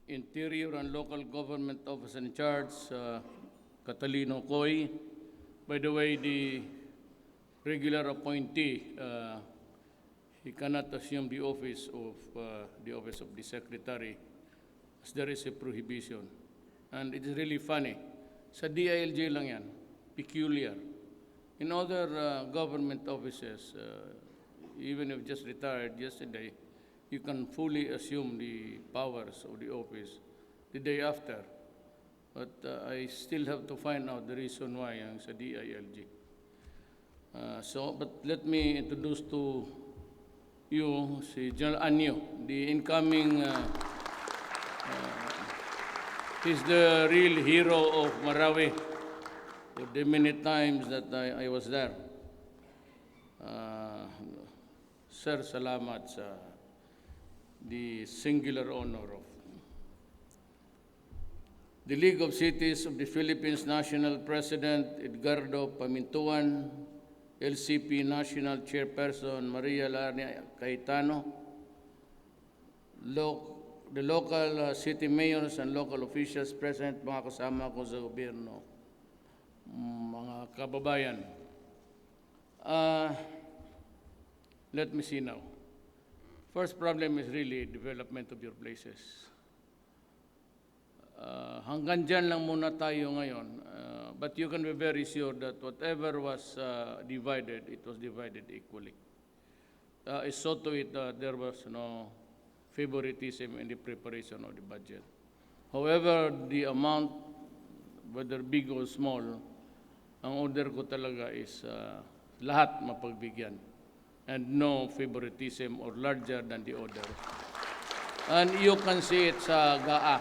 Interior and Local Government Officer in Charge, Catalino Coy. By the way, the regular appointee, he cannot assume the office of the Secretary, as there is a prohibition. And it is really funny. Sa DILG lang yan, peculiar. In other government offices, even if just retired yesterday, you can fully assume the powers of the office the day after. But I still have to find out the reason why ang sa DILG. But let me introduce to you si General Anyo, the incoming, he's the real hero of Marawi. The many times that I was there. Sir, salamat sa the singular honor of the League of Cities of the Philippines National President Edgardo Pamintuan, LCP National Chairperson Maria Larnia Cayetano, the local city mayors and local officials present, mga kasama ko sa gobyerno, mga kababayan. Let me see now. First problem is really development of your places. Hanggang dyan lang muna tayo ngayon. But you can be very sure that whatever was divided, it was divided equally. I saw to it that there was no favoritism in the preparation of the budget. However, the amount, whether big or small, ang order ko talaga is lahat mapagbigyan. And no favoritism or larger than the other. And you can see it sa GAA.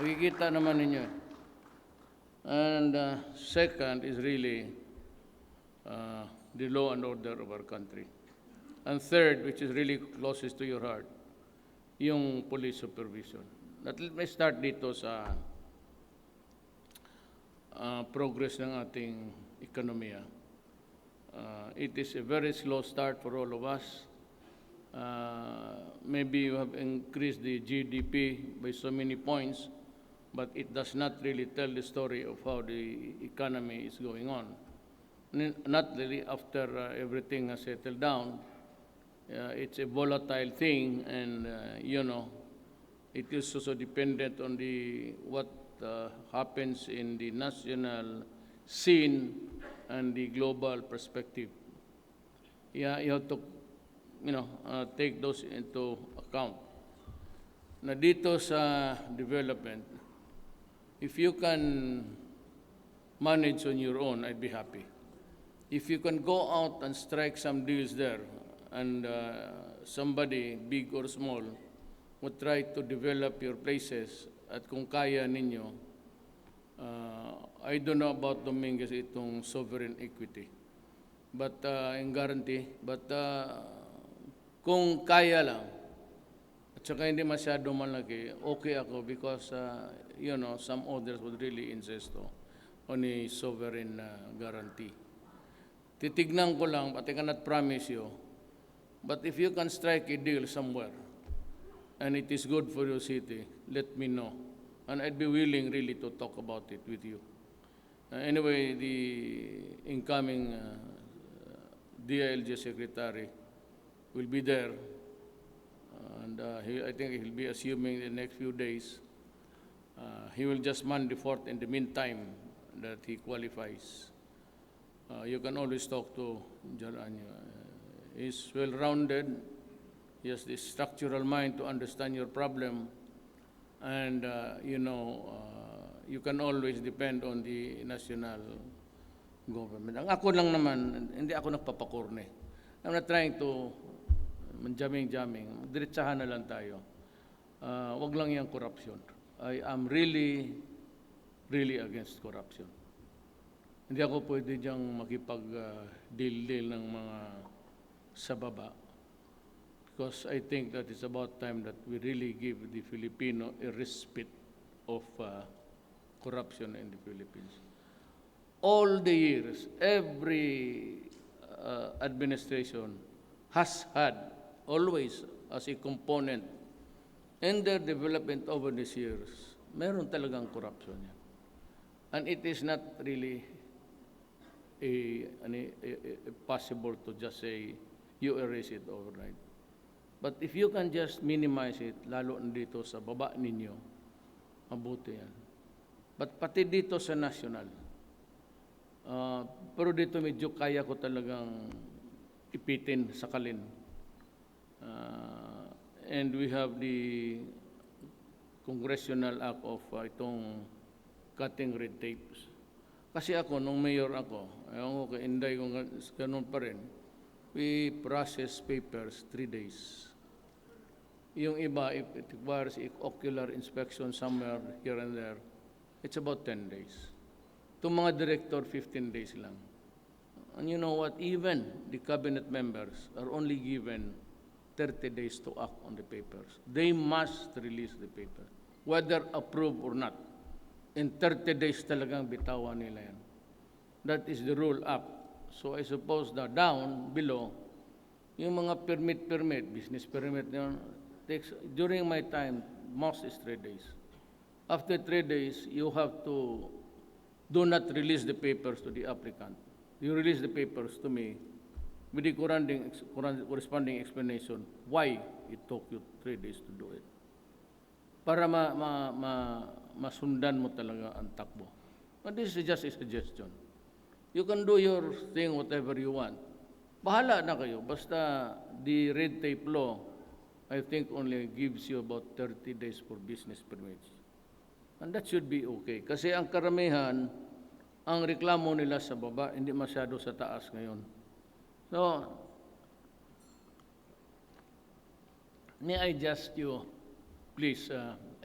Makikita naman ninyo. And second is really the law and order of our country. And third, which is really closest to your heart, yung police supervision. Let me start dito sa progress ng ating ekonomiya. It is a very slow start for all of us. Maybe you have increased the GDP by so many points, but it does not really tell the story of how the economy is going on. Not really after everything has settled down. It's a volatile thing, and it is also dependent on what happens in the national scene and the global perspective. Yeah, you have to, take those into account. Na dito sa development, if you can manage on your own, I'd be happy. If you can go out and strike some deals there, and somebody, big or small, would try to develop your places, at kung kaya ninyo, I don't know about Dominguez itong sovereign equity, but in guarantee. But kung kaya lang, at saka hindi masyado malaki, okay ako because some others would really insist on a sovereign guarantee. Titignan ko lang, but I cannot promise you. But if you can strike a deal somewhere, and it is good for your city, let me know. And I'd be willing really to talk about it with you. Anyway, the incoming DILG secretary will be there. And I think he'll be assuming in the next few days. He will just man the fort in the meantime that he qualifies. You can always talk to Jaranyo. He's well-rounded. He has the structural mind to understand your problem. And, you can always depend on the national government. Ang ako lang naman, hindi ako nagpapakorne. I'm not trying to jamming. Diretsahan na lang tayo. Wag lang yung corruption. I am really against corruption. Hindi ako pwede diyang makipag-deal ng mga sa baba. Because I think that it's about time that we really give the Filipino a respite of corruption in the Philippines. All the years, every administration has had always as a component and their development over these years, meron talagang corruption yan. And it is not really possible to just say you erase it overnight. But if you can just minimize it, lalo dito sa baba ninyo, mabuti yan. But pati dito sa national, pero dito medyo kaya ko talagang ipitin, sakalin. And we have the congressional act of itong cutting red tapes. Kasi ako, nung mayor ako, ayaw ko kay Inday kung ganun pa rin, we process papers 3 days. Yung iba, if it requires ocular inspection somewhere here and there, it's about 10 days. Itong mga director, 15 days lang. And you know what? Even the cabinet members are only given 30 days to act on the papers. They must release the paper, whether approved or not. In 30 days talagang bitawan nila yan. That is the rule up. So I suppose the down, below, yung mga permit, business permit, takes, during my time, most is 3 days. After 3 days, you have to do not release the papers to the applicant. You release the papers to me with the corresponding explanation why it took you 3 days to do it. Para masundan mo talaga ang takbo. But this is just a suggestion. You can do your thing whatever you want. Bahala na kayo. Basta the red tape law, I think only gives you about 30 days for business permits. And that should be okay. Kasi ang karamihan, ang reklamo nila sa baba, hindi masyado sa taas ngayon. So, may I just you, please,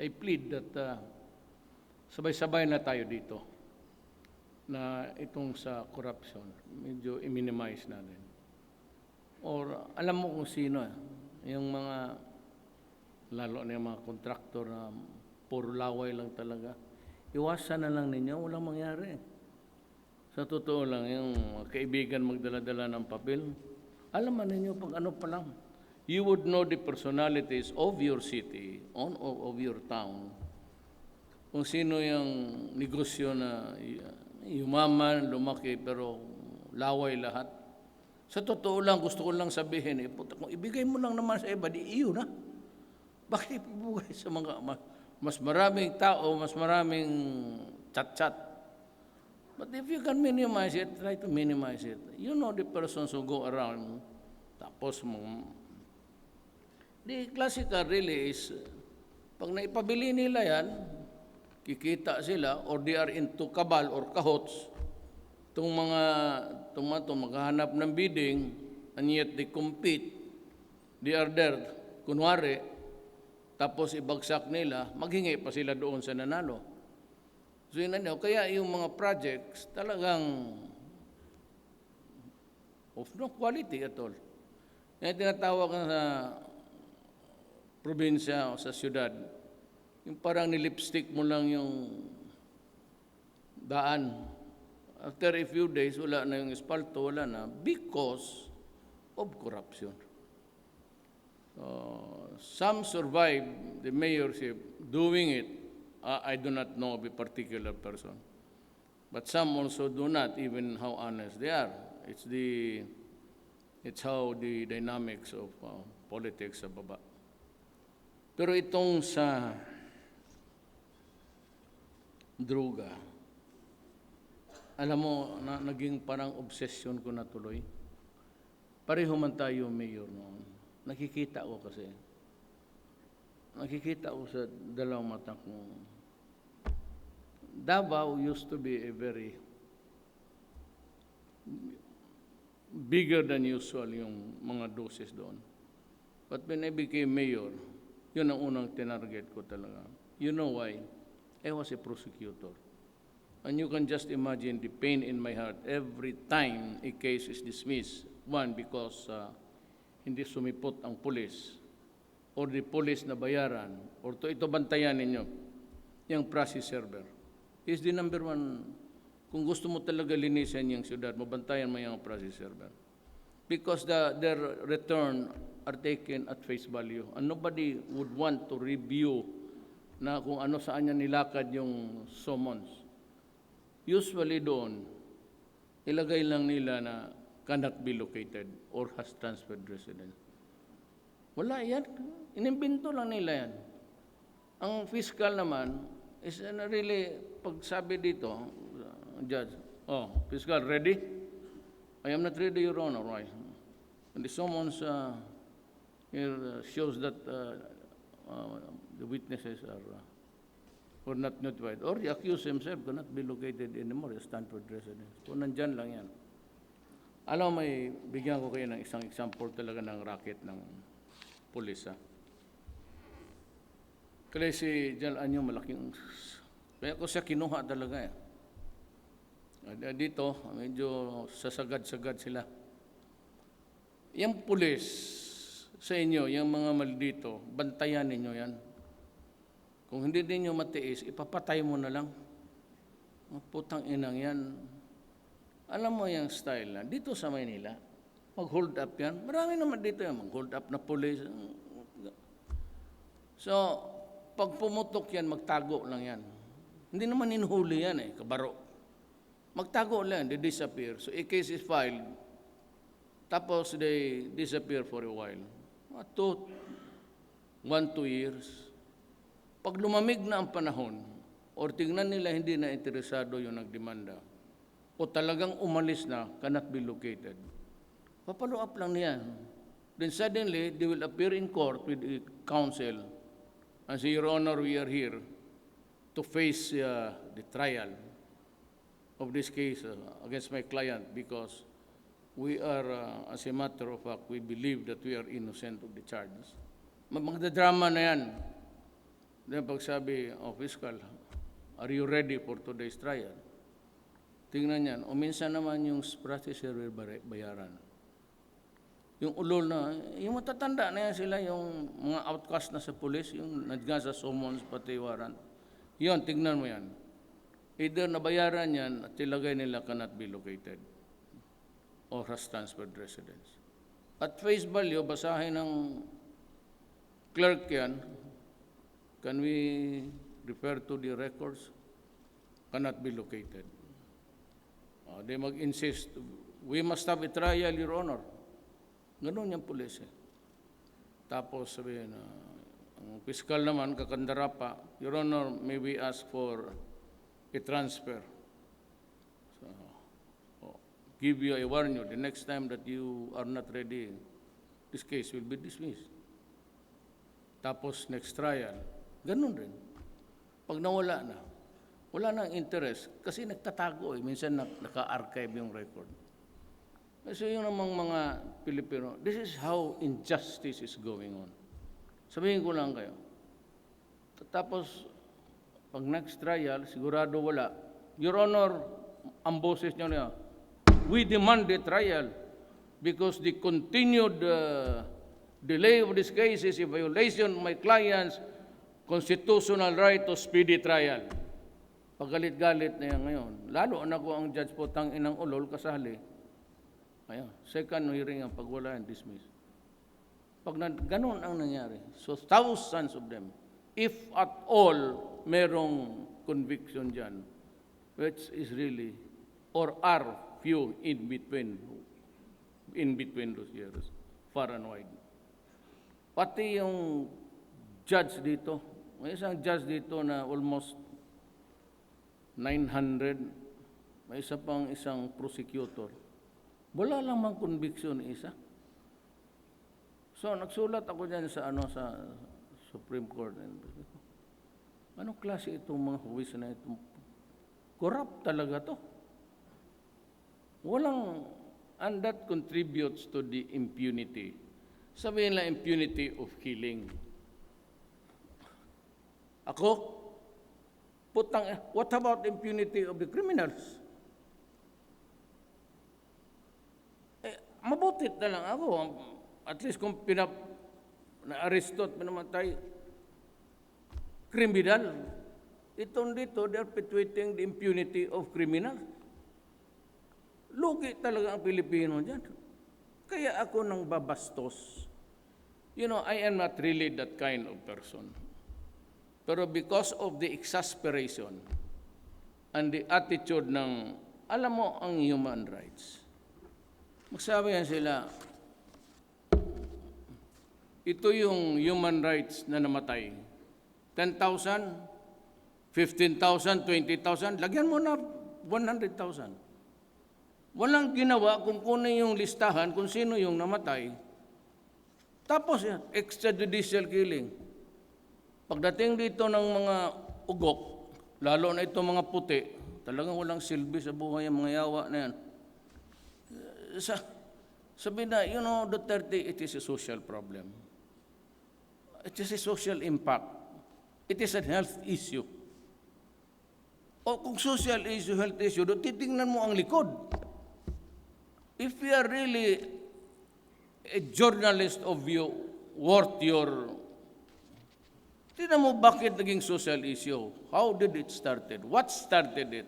I plead that sabay-sabay na tayo dito na itong sa corruption, medyo i-minimize natin. Or alam mo kung sino, yung mga, lalo na yung mga kontraktor na puro laway lang talaga, iwasan na lang ninyo, walang mangyari. Sa totoo lang, yung kaibigan magdala-dala ng papel, alam man ninyo pag ano pa lang, you would know the personalities of your city, of your town, kung sino yung negosyo na yumaman, lumaki, pero laway lahat. Sa totoo lang, gusto ko lang sabihin, kung ibigay mo lang naman sa iba, di iyo na. Bakit ibigay sa mga mas maraming tao, mas maraming chat-chat? But if you can minimize it, try to minimize it. You know the persons who go around, tapos the classical really is, pag naipabili nila yan, kikita sila, or they are into kabal or kahots, itong mga maghahanap ng bidding, and yet they compete, they are there, kunwari, tapos ibagsak nila, maghingi pa sila doon sa nanalo. So yun ano, kaya yung mga projects talagang of no quality at all. Yan tinatawag na sa probinsya o sa syudad, yung parang nilipstick mo lang yung daan. After a few days, wala na yung espalto, wala na, because of corruption. Some survive the mayorship doing it. I do not know of a particular person. But some also do not, even how honest they are. It's how the dynamics of politics sa baba. Pero itong sa droga, alam mo, naging parang obsession ko na tuloy. Pareho man tayo mayor noon. Nakikita ko kasi. Nakikita ko sa dalawang mata ko. Davao used to be a very bigger than usual yung mga doses doon. But when I became mayor, yun ang unang tinarget ko talaga. You know why? I was a prosecutor. And you can just imagine the pain in my heart every time a case is dismissed. One, because hindi sumipot ang pulis or the police na bayaran or ito bantayan ninyo, yung process server. Is the number one, kung gusto mo talaga linisan yung syudad, mabantayan mo yung process server. because their return are taken at face value. And nobody would want to review na kung ano saan niya nilakad yung summons. Usually doon, ilagay lang nila na cannot be located or has transferred residence. Wala yan. Inimbento lang nila yan. Ang fiscal naman is really, pag sabi dito, judge, fiscal, ready? I am not ready, Your Honor. Right? And the summons here shows that the witnesses were not notified. Or the accused himself cannot be located anymore as Stanford residence. Kung nandyan lang yan. Alam mo, may bigyan ko kayo ng isang example talaga ng racket ng pulis. Kaya si General Anyo malaking, kaya ko siya kinuha talaga. Dito, medyo sasagad-sagad sila. Yung pulis sa inyo, yung mga maldito, bantayan ninyo yan. Kung hindi ninyo matiis, ipapatay mo na lang. Putang inang yan. Alam mo yung style na, dito sa Maynila, mag-hold up yan. Marami naman dito yan, mag-hold up na pulis. So, pag pumutok yan, magtago lang yan. Hindi naman inuhuli yan kabaro. Magtago lang, they disappear. So, a case is filed, tapos they disappear for a while. 1-2 years. Pag lumamig na ang panahon, or tingnan nila hindi na interesado yung nagdemanda, o talagang umalis na, cannot be located, papalo up lang niyan. Then suddenly, they will appear in court with the counsel and say, Your Honor, we are here to face the trial of this case against my client because we are, as a matter of fact, we believe that we are innocent of the charges. Magdadrama na yan. Then pagsabi, fiscal, are you ready for today's trial? Tingnan yan. O minsan naman yung processor bayaran. Yung ulol na, yung matatanda na yan sila, yung mga outcast na sa police, yung nadga sa summons, pati warrant. Yun, tignan mo yan. Either nabayaran yan at tilagay nila cannot be located or has transferred residence. At face value, basahin ng clerk yan, can we refer to the records? Cannot be located. They mag-insist, we must have a trial, Your Honor. Ganun yung pulis. Tapos sabihin, ang fiscal naman, kakandara pa, Your Honor, may we ask for a transfer. So, give you, I warn you, the next time that you are not ready, this case will be dismissed. Tapos next trial, ganun rin. Pag nawala na, wala nang interest kasi nagtatago minsan naka-archive yung record. So yun namang mga Pilipino, this is how injustice is going on. Sabihin ko lang kayo. Tapos, pag next trial, sigurado wala. Your Honor, ang boses nyo na, we demand the trial because the continued delay of this case is a violation of my client's constitutional right to speedy trial. Pagalit-galit na yan ngayon. Lalo na ko ang judge po tang inang ulol kasali. Ayan, second hearing ang pagwala and dismiss. Pag ganun ang nangyari, so thousands of them, if at all merong conviction dyan, which is really, or are few in between those years, far and wide. Pati yung judge dito, may isang judge dito na almost 900, may isa pang isang prosecutor. Wala lang mang conviction isa. So, nagsulat ako dyan sa Supreme Court. Anong klase itong mga huwis na itong corrupt talaga to? Walang, and that contributes to the impunity. Sabihin lang impunity of killing. Ako, what about impunity of the criminals? Mabutit na lang ako. At least kung na-aresto at pinamatay, criminal. Itong dito, they're perpetuating the impunity of criminals. Lugi talaga ang Pilipino dyan. kaya ako nang babastos. You know, I am not really that kind of person. Pero because of the exasperation and the attitude ng, alam mo, ang human rights, magsabi yan sila, ito yung human rights na namatay. 10,000, 15,000, 20,000, lagyan mo na 100,000. Walang ginawa kung kunin yung listahan kung sino yung namatay. Tapos yan, extrajudicial killing. Pagdating dito ng mga ugok, lalo na itong mga puti, talagang walang silbi sa buhay ang mga yawa na yan. Sabi na, you know, Duterte, it is a social problem. It is a social impact. It is a health issue. O kung social issue, health issue, titingnan mo ang likod. If you are really a journalist of you, worth your... Tingnan mo bakit naging social issue. How did it started? What started it?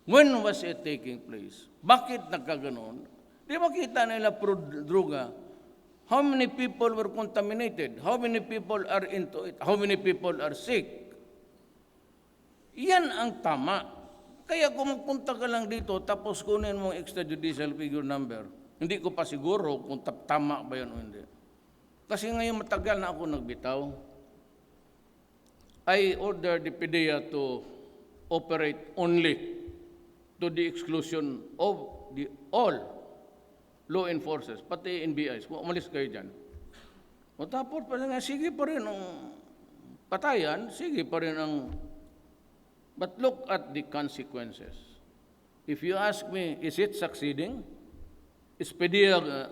When was it taking place? Bakit nagkaganon? Di ba kita nila droga? How many people were contaminated? How many people are into it? How many people are sick? Yan ang tama. Kaya kung magpunta ka lang dito, tapos kunin mo extrajudicial figure number, hindi ko pa siguro kung tama ba yan o hindi. Kasi ngayon matagal na ako nagbitaw. I ordered the PDEA to operate only to the exclusion of all law enforcers, pati NBIs. Kung umalis kayo dyan. O tapos pa nga, sige pa rin ang patayan, sige pa rin ang... But look at the consequences. If you ask me, is it succeeding? Is PDEA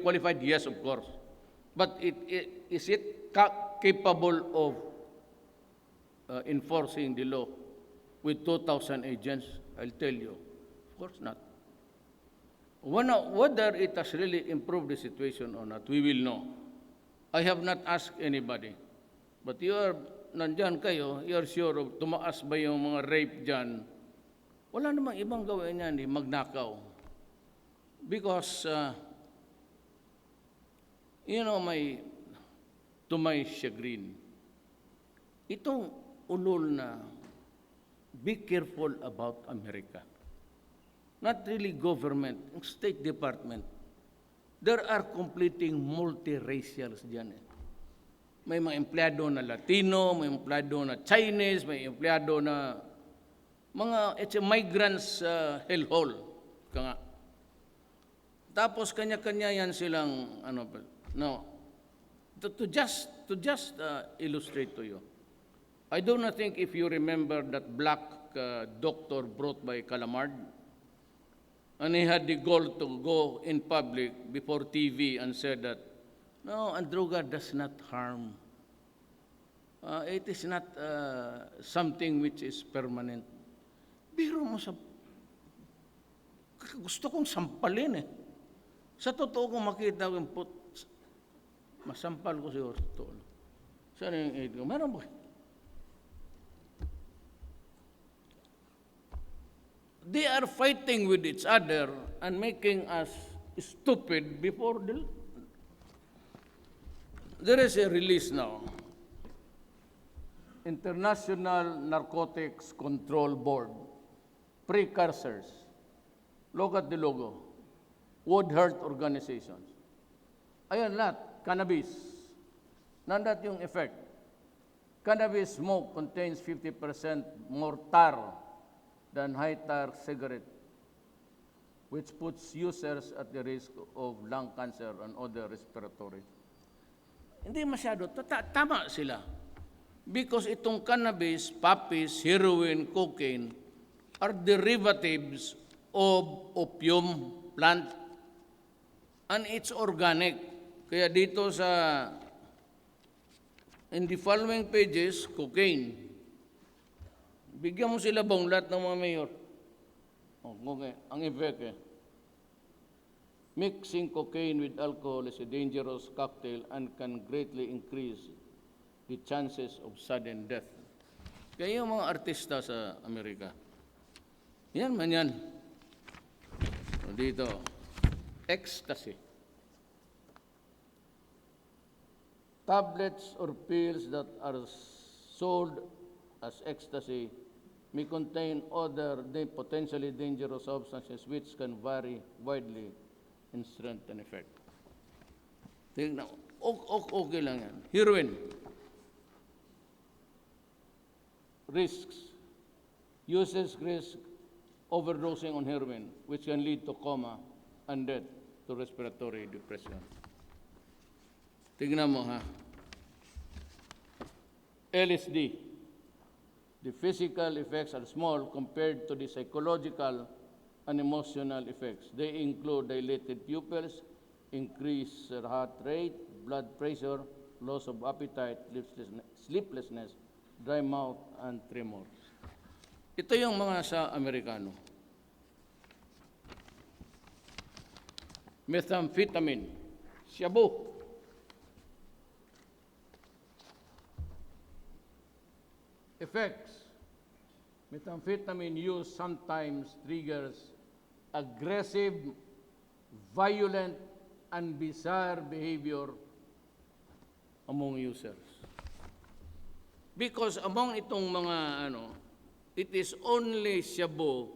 qualified? Yes, of course. But is it capable of enforcing the law with 2,000 agents? I'll tell you, of course not. Whether it has really improved the situation or not, we will know. I have not asked anybody. But you are, nandyan kayo, you are sure of tumaas ba yung mga rape dyan? Wala namang ibang gawin yan, magnakaw. Because, you know, to my chagrin, itong ulol na, be careful about America. Not really government, State Department. There are completing multiracials dyan. May mga empleyado na Latino, may empleyado na Chinese, may empleyado na it's a migrants hellhole. Nga. Tapos kanya-kanya yan silang, to just illustrate to you. I do not think if you remember that black doctor brought by Calamard, and he had the goal to go in public before TV and said that, no, ang droga does not harm. It is not something which is permanent. Biro mo sa... Gusto kong sampalin eh. Sa totoo kong makita ko yung masampal ko siguro sa totoo. Saan yung aid ko? Meron ba? They are fighting with each other and making us stupid before the... There is a release now. International Narcotics Control Board. Precursors. Look at the logo. Wood Heart Organizations. Ayan lahat. Cannabis. Nandat yung effect. Cannabis smoke contains 50% more tar than high-tar cigarette, which puts users at the risk of lung cancer and other respiratory. Hindi masyado. Tama sila. Because itong cannabis, poppies, heroin, cocaine are derivatives of opium plant. And it's organic. Kaya dito in the following pages, cocaine. Bigyan mo sila bang lahat ng mga mayor? Okay, ang effect eh. Mixing cocaine with alcohol is a dangerous cocktail and can greatly increase the chances of sudden death. Kaya yung mga artista sa Amerika, yan man yan. So, dito, ecstasy. Tablets or pills that are sold as ecstasy may contain other potentially dangerous substances which can vary widely in strength and effect. Tingnan, okay lang yan. Heroin. Risks. Uses risk overdosing on heroin, which can lead to coma and death to respiratory depression. Tingnan mo ha. LSD. The physical effects are small compared to the psychological and emotional effects. They include dilated pupils, increased heart rate, blood pressure, loss of appetite, sleeplessness, dry mouth, and tremors. Ito yung mga sa Amerikano. Methamphetamine, shabu. Effects. Methamphetamine use sometimes triggers aggressive, violent, and bizarre behavior among users. Because among itong mga it is only shabu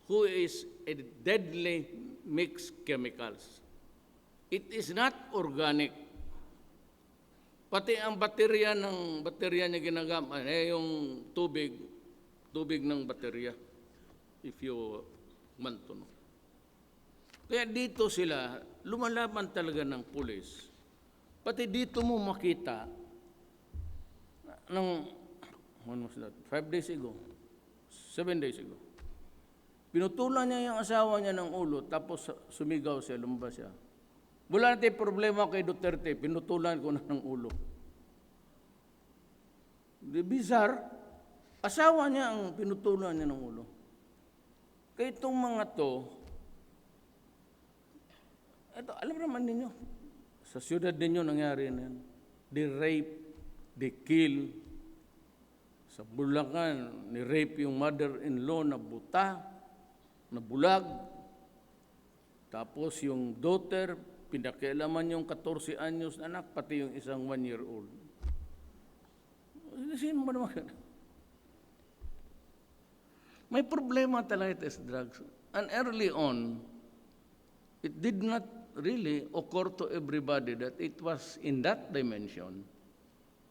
who is a deadly mixed chemicals. It is not organic. Pati ang baterya niya ginagamit, yung tubig ng baterya, if you want to know. Kaya dito sila, lumalaban talaga ng pulis. Pati dito mo makita, when was that? 5 days ago, 7 days ago. Pinutulan niya yung asawa niya ng ulo, tapos sumigaw siya, lumabas siya. Wala natin problema kay Duterte, pinutulan ko na ng ulo. Di bizarre, asawa niya ang pinutulan niya ng ulo. Kaya itong mga to, ito, alam naman ninyo, sa siyudad ninyo nangyari na yan. They rape, they kill. Sa Bulacan, ni-rape yung mother-in-law na buta, na bulag. Tapos yung daughter, pinakialaman yung 14 anyos na anak, pati yung isang 1-year-old. Sino mo naman? May problema talaga ito sa drugs. And early on, it did not really occur to everybody that it was in that dimension.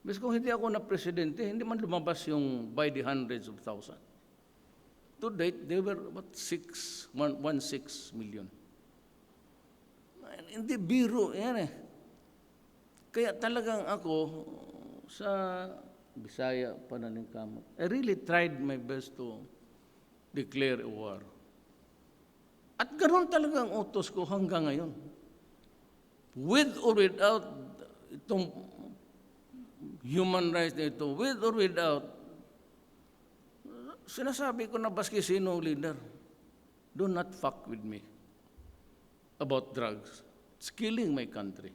Mas kung hindi ako na presidente, hindi man lumabas yung by the hundreds of thousands. To date, they were about 1.6 million. Hindi biro, yan eh. Kaya talagang ako, sa Bisaya, pananingkamot, I really tried my best to declare a war. At ganoon talagang utos ko hanggang ngayon. With or without itong human rights na ito, with or without, sinasabi ko na baski sino leader, do not fuck with me about drugs. It's killing my country.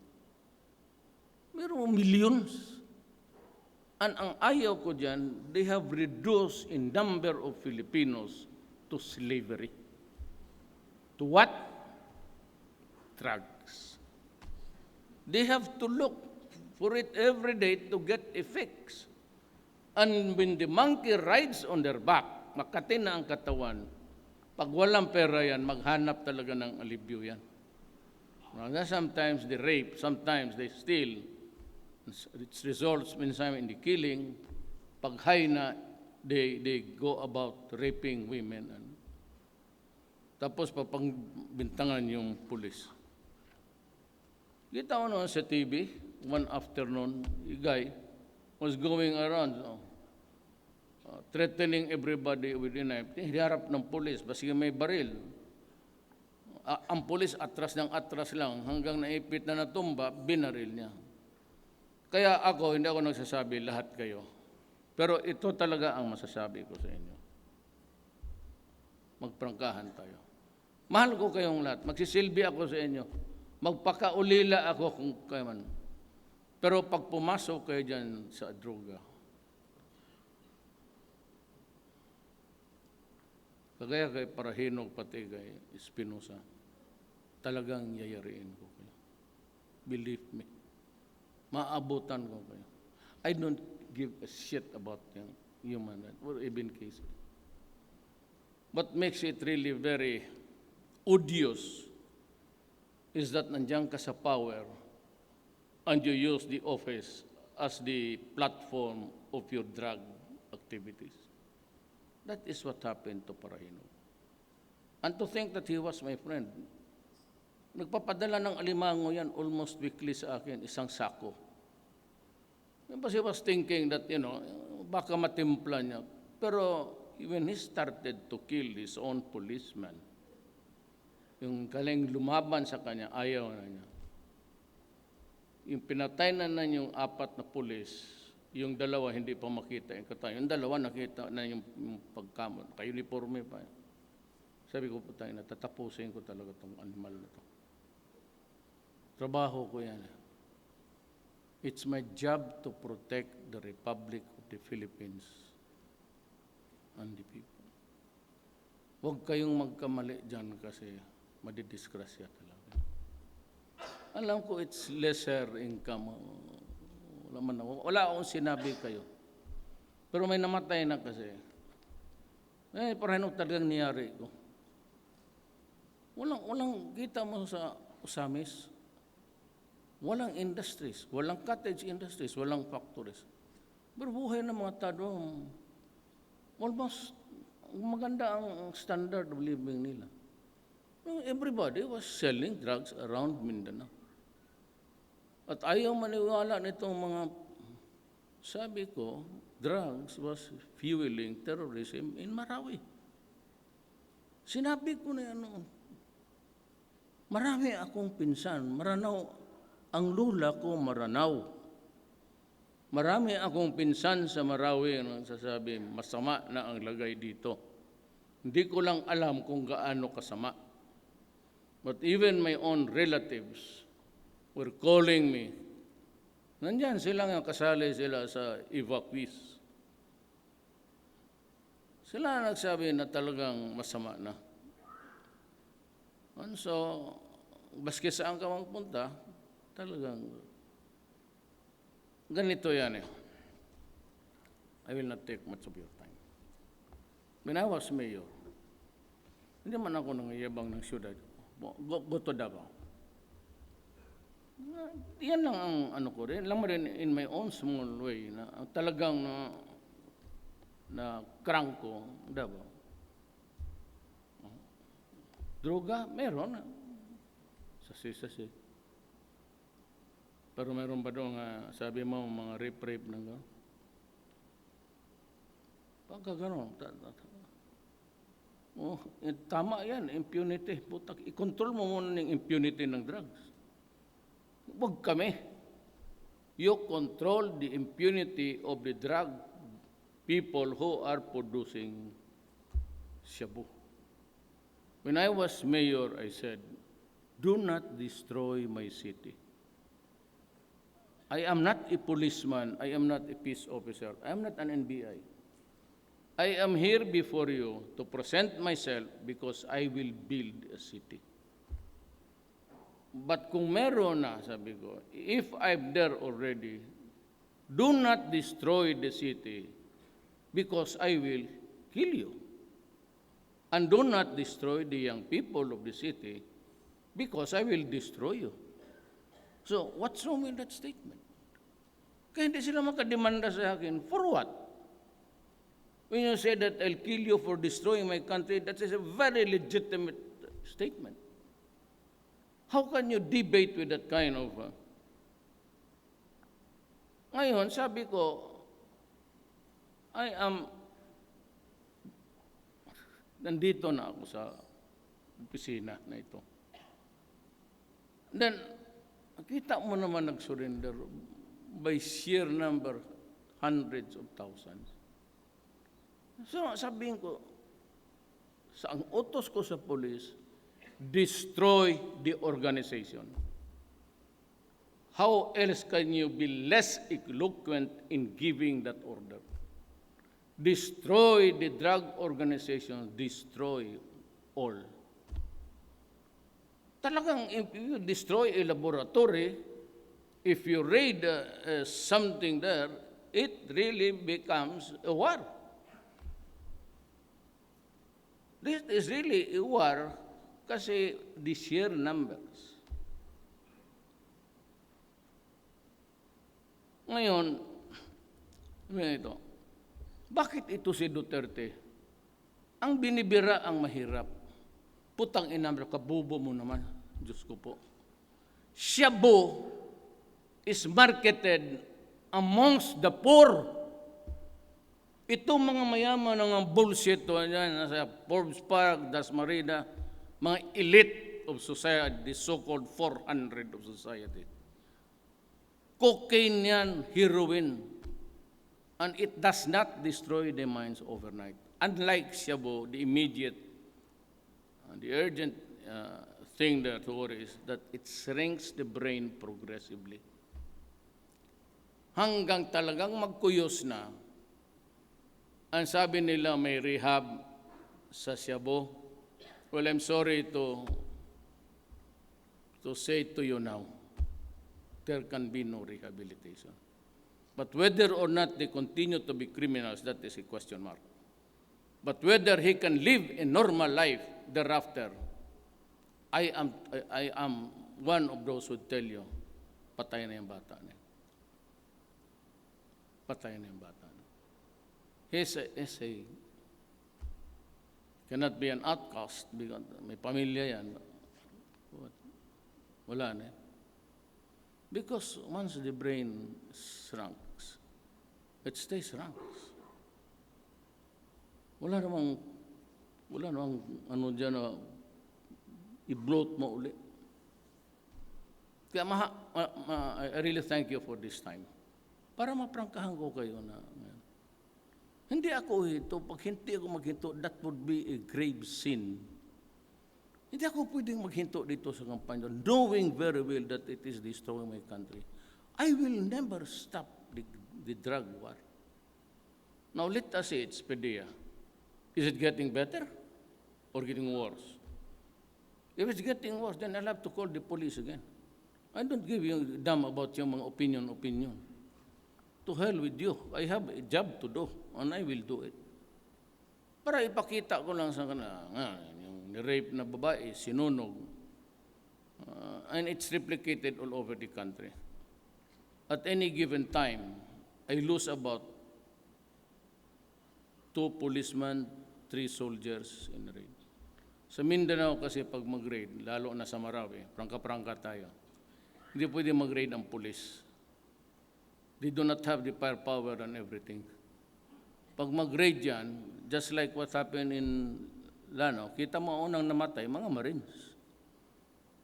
Meron millions. And ang ayaw ko dyan, they have reduced in number of Filipinos to slavery. To what? Drugs. They have to look for it every day to get a fix. And when the monkey rides on their back, makati na ang katawan, pag walang pera yan, maghanap talaga ng alibyo yan. Sometimes they rape, sometimes they steal. It results minsan in the killing. Pag high na, they go about raping women. Tapos papangbintangan yung pulis. Kita ko naman sa TV, one afternoon, a guy was going around threatening everybody with a knife. Hiharap ng pulis, basta may baril. Ang pulis atras ng atras lang, hanggang naipit na natumba, binaril niya. Kaya ako, hindi ako nagsasabi lahat kayo. Pero ito talaga ang masasabi ko sa inyo. Magprangkahan tayo. Mahal ko kayong lahat. Magsisilbi ako sa inyo. Magpakaulila ako kung kayo man. Pero pag pumasok kayo dyan sa droga, kagaya kay Parahinog pati kay Espinosa, talagang yayariin ko kayo. Believe me. Maabutan ko kayo. I don't give a shit about yung human rights or even cases. What makes it really very odious is that nandiyan ka sa power and you use the office as the platform of your drug activities. That is what happened to Parahinog. And to think that he was my friend, nagpapadala ng alimango yan almost weekly sa akin, isang sako. Because he was thinking that, baka matimpla niya. Pero when he started to kill his own policeman, yung galing lumaban sa kanya, ayaw na niya. Yung pinatay na yung 4 na pulis, yung 2 hindi pa makita yung katay. Yung 2 nakita na yung pagkamon, ka-uniforme pa. Sabi ko, putay na, tatapusin ko talaga itong animal na to. Trabaho ko yan. It's my job to protect the Republic of the Philippines and the people. Huwag kayong magkamali dyan kasi madidisgrasya talaga. Alam ko it's lesser income. Wala akong sinabi kayo. Pero may namatay na kasi. Parang talagang niyari ko. Walang kita mo sa Usamis. Walang industries, walang cottage industries, walang factories. Pero buhay ng mga tao, almost maganda ang standard of living nila. Everybody was selling drugs around Mindanao. At ayaw maniwala nitong mga, sabi ko, drugs was fueling terrorism in Marawi. Sinabi ko na yan noon. Marami akong pinsan, Maranao. Ang lula ko, Maranao. Marami akong pinsan sa Marawi ang sasabi, masama na ang lagay dito. Hindi ko lang alam kung gaano kasama. But even my own relatives were calling me. Nandyan sila nga, kasali sila sa evacuees. Sila nagsabi na talagang masama na. And so, baski saan ka magpunta, talagang ganito yan eh. I will not take much of your time. When I was mayor, hindi man ako nangayabang ng syudad. Go to Davao. Yan lang ang ano ko rin. Lang mo rin in my own small way na talagang na crank ko Davao. Droga, meron. Sasi. Pero meron ba doon sabi mo, mga rape na gano'n? Pagka gano'n, tama yan, impunity. Putak, i-control mo muna ng impunity ng drugs. Huwag kami. You control the impunity of the drug people who are producing shabu. When I was mayor, I said, do not destroy my city. I am not a policeman. I am not a peace officer. I am not an NBI. I am here before you to present myself because I will build a city. But kung meron na, sabi ko, if I'm there already, do not destroy the city because I will kill you. And do not destroy the young people of the city because I will destroy you. So, what's wrong with that statement? Kaya hindi sila makademanda sa akin. For what? When you say that I'll kill you for destroying my country, that is a very legitimate statement. How can you debate with that kind of... Ngayon, sabi ko, nandito na ako sa opisina na ito. Then, nakita mo naman nag-surrender by sheer number, hundreds of thousands. So, sabihin ko, ang utos ko sa police, destroy the organization. How else can you be less eloquent in giving that order? destroy the drug organization, destroy all. Talagang if you destroy a laboratory, if you raid something there, it really becomes a war. This is really a war kasi the sheer numbers. Ngayon, ito, bakit ito si Duterte? Ang binibira ang mahirap. Putang ina, kabubo mo naman. Diyos ko po. Shabu is marketed amongst the poor. Ito mga mayaman ng bullshit to, nasa Forbes Park, Dasmarina, mga elite of society, the so-called 400 of society. Cocaine yan, heroin, and it does not destroy the minds overnight. Unlike Shabu, the immediate, the urgent thing there to worry is that it shrinks the brain progressively. Hanggang talagang magkuyos na. Ang sabi nila may rehab sa Shabu. Well, I'm sorry to say to you now, there can be no rehabilitation. But whether or not they continue to be criminals, that is a question mark. But whether he can live a normal life thereafter, I am one of those who tell you, patay na yung bata niya. Patay na yung bata niya. He's a cannot be an outcast because may pamilya yan. Wala na. Because once the brain shrinks, it stays shrunk. Wala namang ano dyan na i-bloat mo uli. Kaya I really thank you for this time. Para maprangkahan ko kayo na hindi ako ito, pag hindi ako maghinto, that would be a grave sin. Hindi ako pwedeng maghinto dito sa kampanya, knowing very well that it is destroying my country. I will never stop the drug war. Now let us say it's PDEA. Is it getting better or getting worse? If it's getting worse, then I'll have to call the police again. I don't give you a damn about yung mga opinion. To hell with you. I have a job to do, and I will do it. Para ipakita ko lang sa kanila, yung rape na babae, sinunog, and it's replicated all over the country. At any given time, I lose about 2 policemen, 3 soldiers in raid. Sa Mindanao kasi pag mag-raid, lalo na sa Marawi, prangka-prangka tayo, hindi pwede mag-raid ang police. They do not have the firepower and everything. Pag mag-raid yan, just like what happened in Lanao, kita mo unang namatay, mga Marines.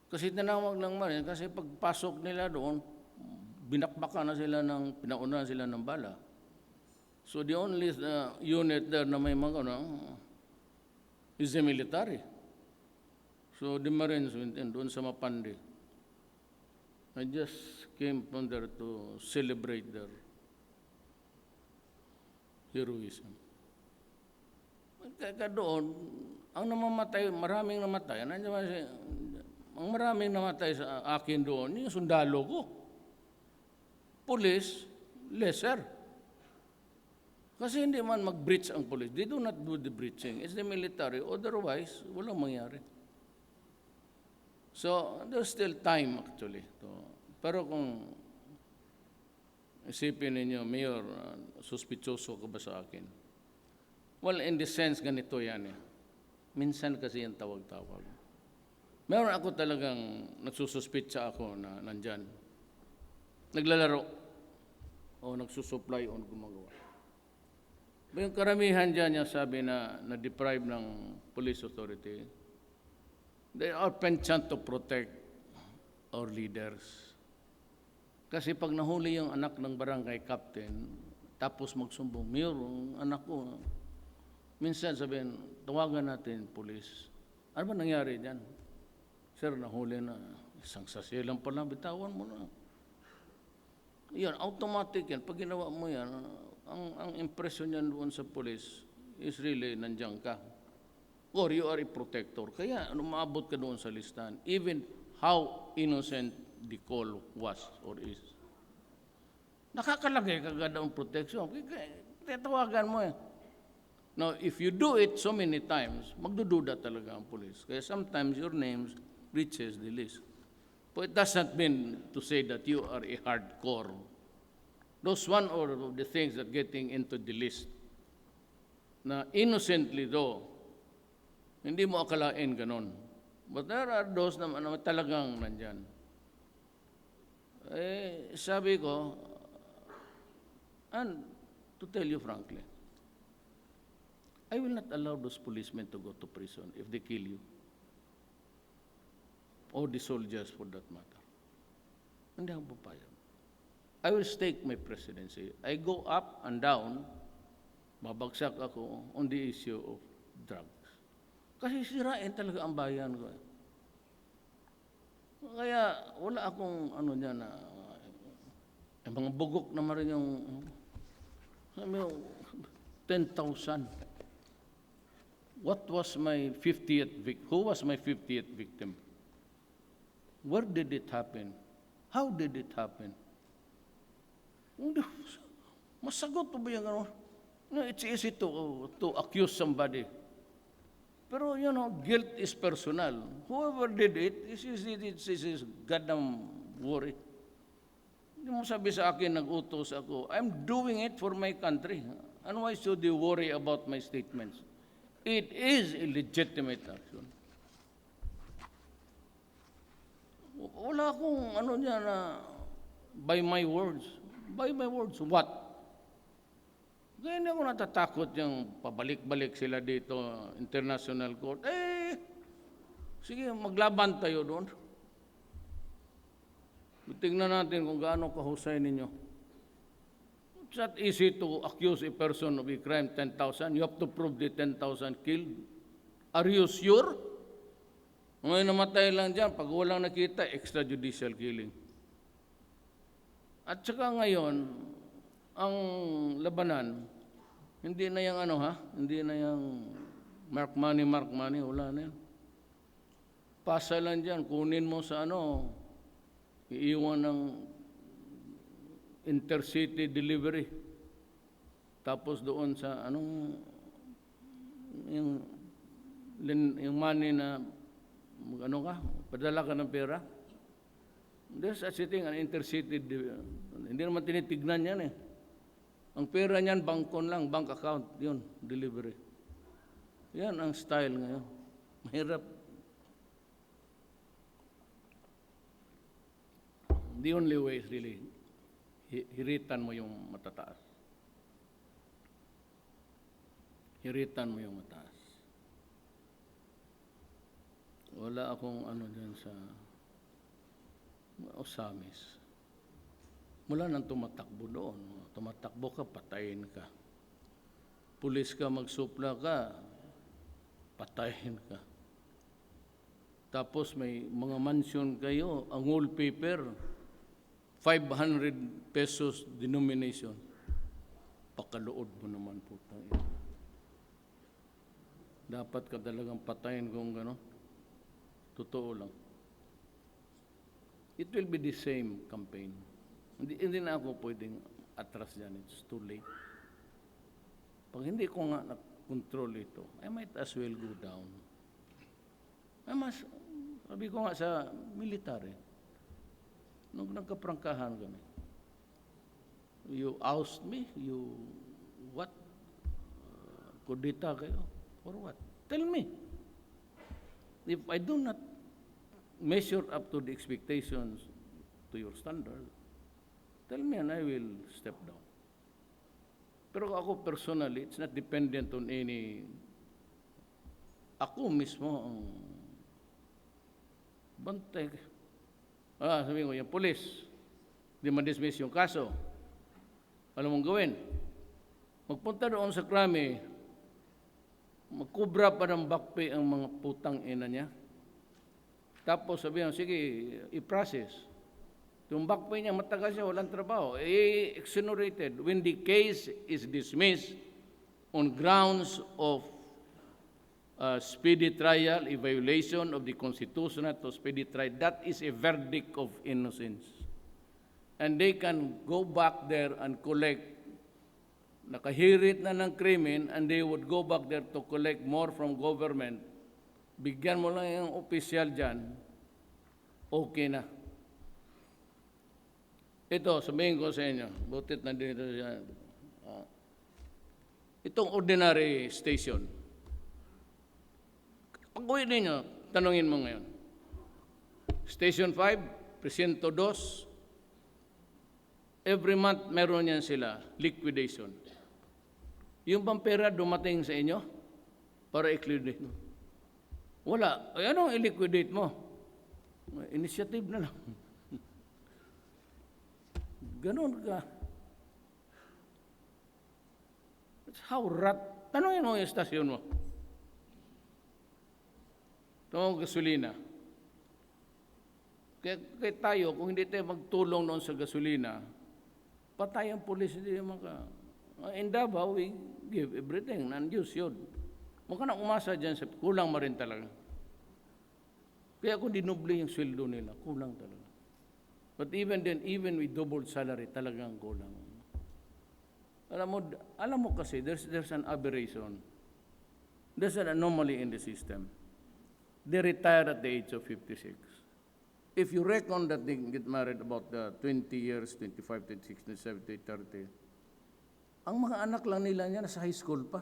Kasi tinawag ng Marines, kasi pagpasok nila doon, binakbakan na sila pinaunahan sila ng bala. So the only unit there na may mga is the military. So the Marines went in doon sa Mapandi. I just came from there to celebrate their heroism. Kaya doon, ang namamatay, maraming namatay. Ang maraming namatay sa akin doon, yung sundalo ko. Police, lesser. Kasi hindi man mag-breach ang police. They do not do the breaching. It's the military. Otherwise, walang mangyari. So, there's still time actually. Pero kung isipin ninyo, Mayor, suspitsoso ka ba sa akin? Well, in the sense, ganito yan. Minsan kasi yung tawag-tawag. Meron ako talagang nagsususpitsa ako na nandyan. Naglalaro o nagsusupply o gumagawa. Yung karamihan dyan yung sabi na na-deprive ng police authority, they are penchant to protect our leaders. Kasi pag nahuli yung anak ng barangay captain, tapos magsumbong, Mayor, ang anak ko, minsan sabihin, tawagan natin police. Ano ba nangyari dyan? Sir, nahuli na. Isang sasya lang pala, bitawan mo na. Yan, automatic yan. Pag ginawa mo yan, ang impression niyan doon sa police is really nandiyan ka. Or you are a protector. Kaya umabot ka doon sa listahan. Even how innocent the call was or is. Nakakalagay ka agad ang protection. Tatawagan mo eh. Now, if you do it so many times, magdududa talaga ang police. Kaya sometimes your name reaches the list. But it does not mean to say that you are a hardcore. Those one of the things that getting into the list na innocently though, hindi mo akalain ganon. But there are those na talagang nandyan. Eh, sabi ko, and to tell you frankly, I will not allow those policemen to go to prison if they kill you. Or the soldiers for that matter. Hindi ako papayag. I will stake my presidency. I go up and down, babagsak ako on the issue of drugs. Kasi sirain talaga ang bayan ko. Kaya wala akong ano niya na, mga bugok naman rin yung, 10,000. What was my 50th victim? Who was my 50th victim? Where did it happen? How did it happen? Masagot ba yung ano? No, it's easy to accuse somebody. Pero, guilt is personal. Whoever did it, is goddamn worry. Hindi mo sabi sa akin, nag-utos ako. I'm doing it for my country. And why should you worry about my statements? It is a legitimate action. Wala akong niya na by my words. By my words, what? Kaya hindi ako natatakot yung pabalik-balik sila dito, international court. Sige, maglaban tayo doon. Tingnan natin kung gaano kahusay ninyo. It's not easy to accuse a person of a crime, 10,000. You have to prove the 10,000 killed. Are you sure? Ngayon namatay lang dyan, pag walang nakita, extrajudicial killing. At saka ngayon, ang labanan, hindi na yung hindi na yung mark money, wala na yan. Pasa lang dyan, kunin mo sa iiwan ng intercity delivery. Tapos doon sa yung money na padala ka ng pera. There's such a thing, an intercity, hindi naman tinitignan yan eh. Ang pera niyan, bangkon lang, bank account, yun, delivery. Yan ang style ngayon. Mahirap. The only way is really, hiritan mo yung matataas. Hiritan mo yung mataas. Wala akong dyan sa Osamis. Mula nang tumatakbo doon, tumatakbo ka, patayin ka. Pulis ka, magsupla ka, patayin ka. Tapos may mga mansion kayo, ang wallpaper, 500 pesos denomination. Pakaluod mo naman po tayo. Dapat ka talagang patayin kung gano'n. Totoo lang. It will be the same campaign. Hindi na ako pwedeng atras dyan. It's too late. Pag hindi ko nga na-control ito, I might as well go down. Sabi ko nga sa military, nung nagkaprangkahan kami, you oust me, you what? Kudita kayo? Or what? Tell me. If I do not measure up to the expectations to your standard, tell me and I will step down. Pero ako personally, it's not dependent on any, ako mismo ang bantay. Sabi ko, yung police, di ma-dismiss yung kaso. Alam mong gawin? Magpunta doon sa krami, magkubra pa ng back pay ang mga putang ina niya. Tapos sabihin, sige, i-process. Tumbak pa niya, matagal siya, walang trabaho. Exonerated when the case is dismissed on grounds of speedy trial, a violation of the Constitution to speedy trial. That is a verdict of innocence. And they can go back there and collect, nakahirit na ng krimen, and they would go back there to collect more from government. Bigyan mo lang yung opisyal dyan, okay na. Ito, sabihin ko sa inyo, butit na dito siya. Itong ordinary station. Pag-uwi ninyo, tanungin mo ngayon. Station 5, Presinto 2, every month meron yan sila, liquidation. Yung bang pera dumating sa inyo para i-liquidate mo? Wala. Ay, anong i-liquidate mo? Initiative na lang. Ganon ka. That's how tanongin mo yung estasyon mo. Itong gasolina. Kaya tayo, kung hindi tayo magtulong noon sa gasolina, patay ang pulis, hindi maka. In Davao, we give everything, non-use yun. Huwag ka na umasa dyan, kulang ma rin talaga. Kaya kung dinubli yung sweldo nila, kulang talaga. But even then, even with double salary, talagang kulang. Alam mo kasi, there's an aberration. There's an anomaly in the system. They retire at the age of 56. If you reckon that they get married about 20 years, 25, 26, 27, 30, ang mga anak lang nila niya nasa high school pa.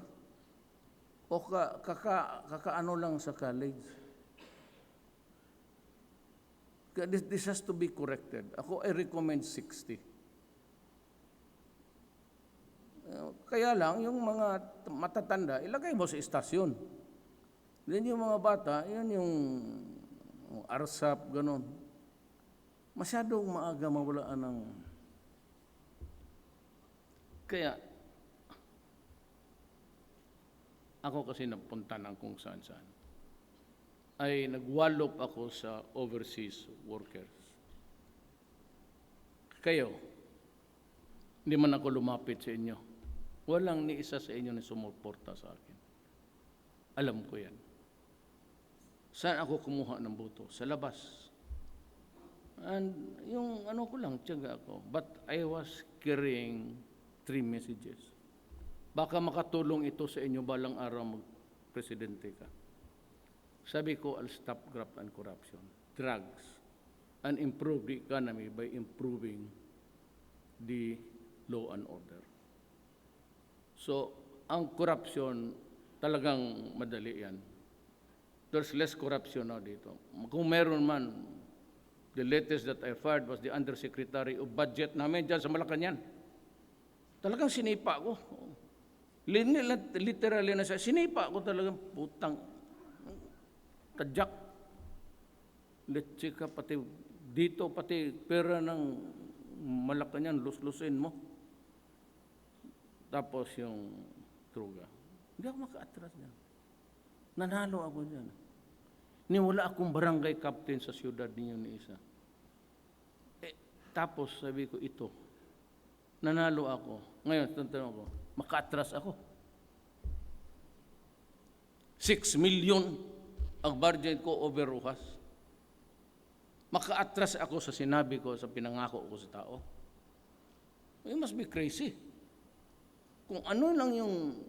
O kakaano lang sa college. This has to be corrected. Ako, I recommend 60. Kaya lang, yung mga matatanda, ilagay mo sa istasyon. Then yung mga bata, yun yung arsap, gano'n. Masyadong maaga mawalaan ng. Kaya, ako kasi napunta ng kung saan-saan. Ay nagwalop ako sa overseas workers. Kayo, hindi man ako lumapit sa inyo. Walang ni isa sa inyo na sumuporta sa akin. Alam ko yan. Saan ako kumuha ng boto? Sa labas. And yung ano ko lang, tiyaga ako. But I was carrying 3 messages. Baka makatulong ito sa inyo balang araw mag-presidente ka. Sabi ko, I'll stop graft and corruption, drugs, and improve the economy by improving the law and order. So, ang corruption, talagang madali yan. There's less corruption now dito. Kung meron man, the latest that I heard was the Undersecretary of Budget namin dyan sa Malacanang. Talagang sinipa ko. Literally na siya, sinipa ko talagang putang. Tadyak, let's ka pati dito, pati pera ng Malacanang, lus-lusin mo. Tapos yung truga. Hindi ako maka-atras niyan. Nanalo ako dyan. Wala akong barangay captain sa siyudad ninyo ni isa. Tapos sabi ko ito, nanalo ako. Ngayon, tanong ko, maka-atras ako. 6 million ang budget ko over Rojas. Maka-atras ako sa sinabi ko, sa pinangako ko sa tao. You must be crazy. Kung ano lang yung,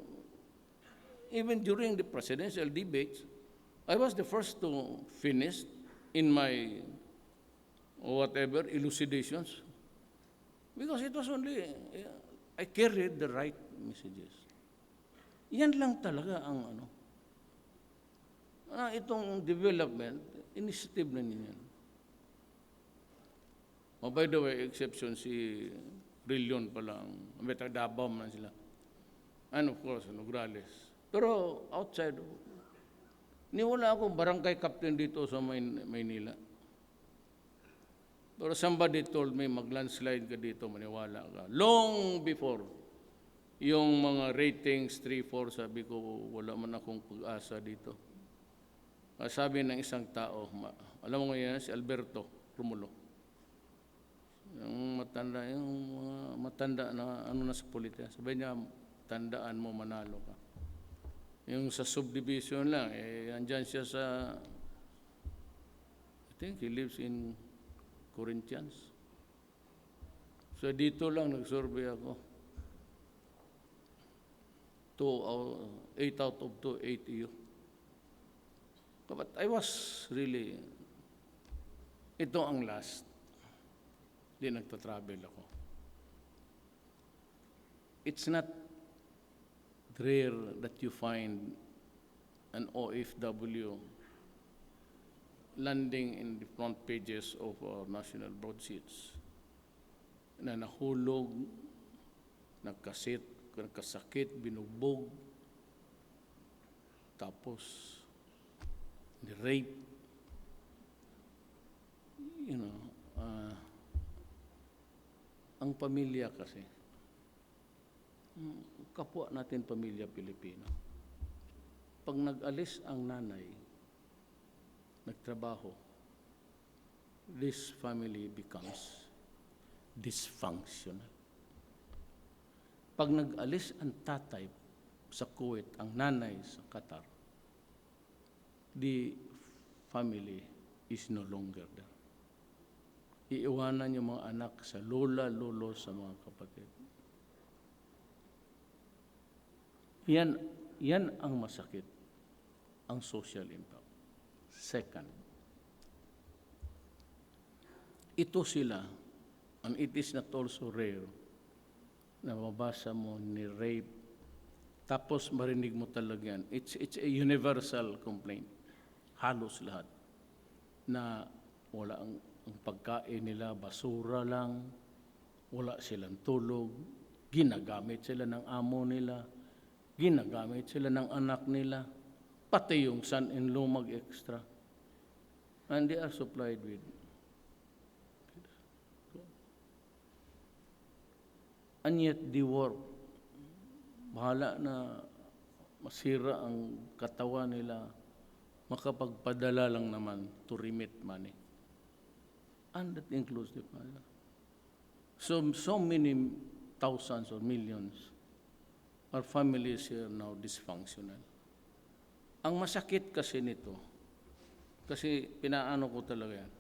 even during the presidential debates, I was the first to finish in my whatever elucidations. Because it was only, I carried the right messages. Yan lang talaga ang ano. Itong development, initiative na niyan. Oh, by the way, exception si Rillion pa lang. Davao man sila. And of course, Nograles. Pero outside, wala akong barangay captain dito sa Maynila. Pero somebody told me, mag-landslide ka dito, maniwala ka. Long before, yung mga ratings 3-4, sabi ko, wala man akong pag-asa dito. Sabi ng isang tao, alam mo ngayon, si Alberto Romulo. Yung mga matanda na ano na sa politika, sabi niya, tandaan mo manalo ka. Yung sa subdivision lang, andyan siya sa, I think he lives in Corinthians. So dito lang nag-survey ako. 8 out of 2, 8 EU. But I was really, ito ang last. Di nagta-travel ako. It's not rare that you find an OFW landing in the front pages of our national broadsheets na nahulog, nagkasakit, binugbog, tapos rape, ang pamilya kasi, kapwa natin pamilya Pilipino, pag nag-alis ang nanay, nagtrabaho, this family becomes dysfunctional. Pag nag-alis ang tatay sa Kuwait, ang nanay sa Qatar, the family is no longer there. Iiwanan yung mga anak sa lola, lolo, sa mga kapatid. Yan ang masakit, ang social impact. Second, ito sila, and it is not also rare, na mabasa mo ni rape, tapos marinig mo talaga yan. It's a universal complaint. Halos lahat. Na wala ang pagkain nila, basura lang, wala silang tulog, ginagamit sila ng amo nila, ginagamit sila ng anak nila, pati yung son-in-law mag-extra. And they are supplied with. And yet they work. Bahala na masira ang katawan nila, makapagpadala lang naman to remit money. And that includes the father. So many thousands or millions, our families here now dysfunctional. Ang masakit kasi nito, kasi pinaano ko talaga yan,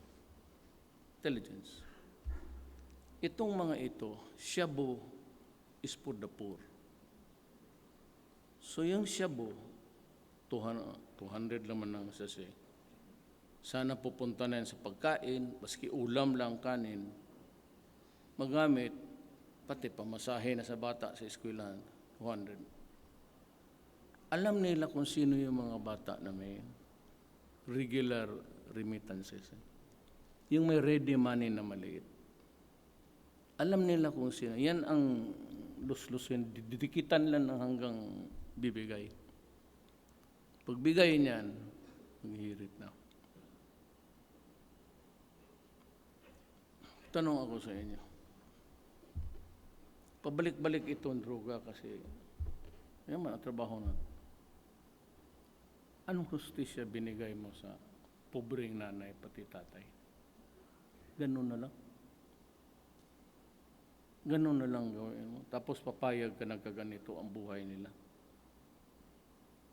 intelligence. Itong mga ito, shabu is for the poor. So yung shabu, 200 naman ang sasi. Sana pupunta na yan sa pagkain, baski ulam lang, kanin, magamit, pati pamasahe na sa bata sa eskwelahan, 200. Alam nila kung sino yung mga bata na may regular remittances. Yung may ready money na maliit. Alam nila kung sino. Yan ang lus-lusin, didikitan lang hanggang bibigay. Pagbigay niyan, maghihirit na. Tanong ako sa inyo. Pabalik-balik ito ang droga kasi yan man ang trabaho na. Anong hustisya binigay mo sa pobreng nanay pati tatay? Ganun na lang. Ganun na lang gawin mo. Tapos papayag ka na kaganito ang buhay nila.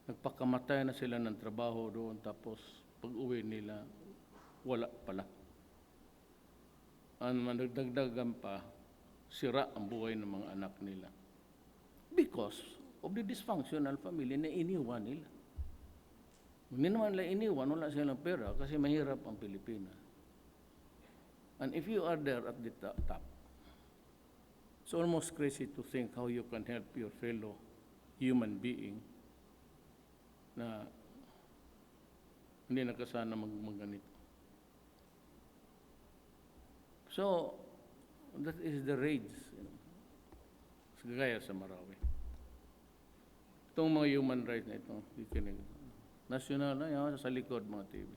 Nagpakamatay na sila ng trabaho doon, tapos pag-uwi nila, wala pala. Ang managdagdagan pa, sira ang buhay ng mga anak nila. Because of the dysfunctional family na iniwan nila. Hindi naman nila iniwan, wala silang pera kasi mahirap ang Pilipinas. And if you are there at the top, it's almost crazy to think how you can help your fellow human being na hindi nakasana magganito. So, that is the rage. Gaya sa Marawi. Itong mga human rights na ito, national na yan, sa likod mga TV.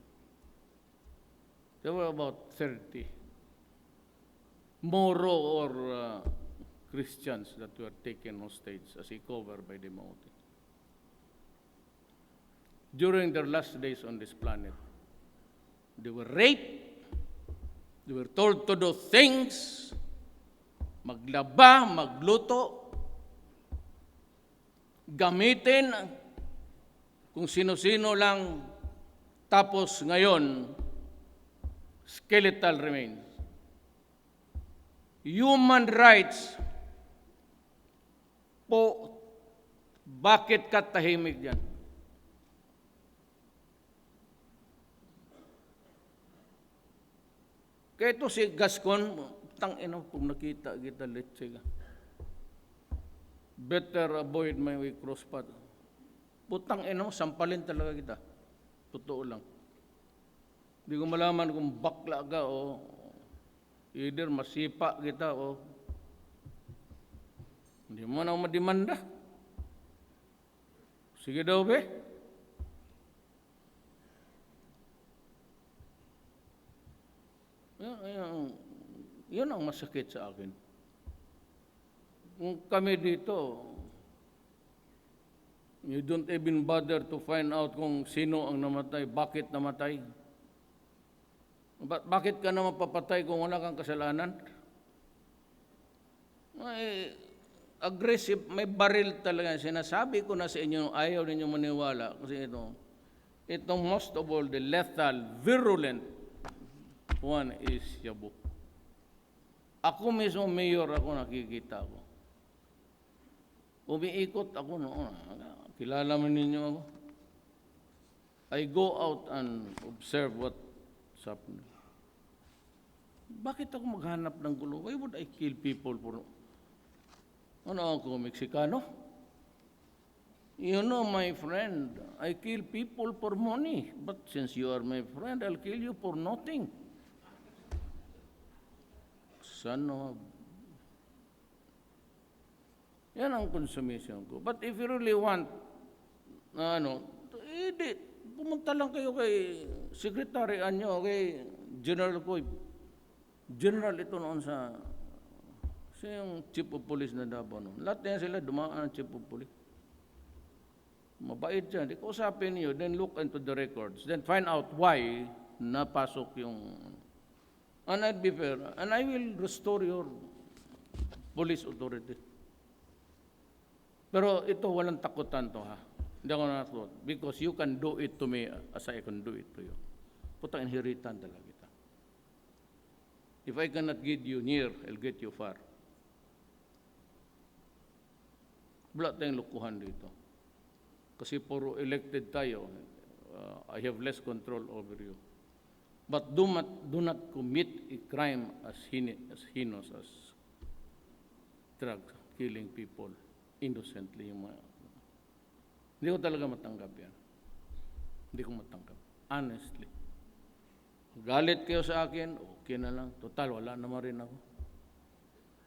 There were about 30 Moro or Christians that were taken hostage as a cover by the Maote. During their last days on this planet, they were raped, They were told to do things, maglaba, magluto, gamitin kung sino-sino lang, tapos ngayon, skeletal remains. Human rights po, bakit ka tahimik dyan? Kaya ito si Gascon, tangina, kung nakita kita, let's ka. Better avoid my way cross path. Putang ina, sampalin talaga kita. Totoo lang. Hindi ko malaman kung bakla ka o either masipa kita o hindi mo na madimanda. Sige daw, be. Yun ang masakit sa akin. Kung kami dito, you don't even bother to find out kung sino ang namatay, bakit namatay. Bakit ka na mapapatay kung wala kang kasalanan? May aggressive, may baril talaga. Sinasabi ko na sa inyo, ayaw ninyo maniwala. Kasi itong most of all, the lethal, virulent one is Shabu. Ako mismo, mayor ako, nakikita ko. Umiikot ako noon. Kilala mo ninyo ako. I go out and observe what's happening. Bakit ako maghanap ng gulo? Why would I kill people for... Ano ako, Meksikano? You know, my friend, I kill people for money. But since you are my friend, I'll kill you for nothing. Son of... Yan ang consumption ko. But if you really want, pumunta lang kayo kay Secretary Anyo, kay General ko. General ito noon sa yung Chief of Police na Davao noon. Lahat yan sila dumaan ang Chief of Police. Mabait yan. Di ko usapin niyo, then look into the records. Then find out why napasok yung... And I'll be fair. And I will restore your police authority. Pero ito, walang takutan to, ha? Hindi ako natakot. Because you can do it to me as I can do it to you. Putang inheritan talaga kita. If I cannot get you near, I'll get you far. Wala tayong lukuhan dito. Kasi puro elected tayo, I have less control over you. But do not commit a crime as heinous as drug, killing people innocently. Hindi ko talaga matanggap yan. Hindi ko matanggap. Honestly. Galit kayo sa akin, okay na lang. Total, wala naman rin ako.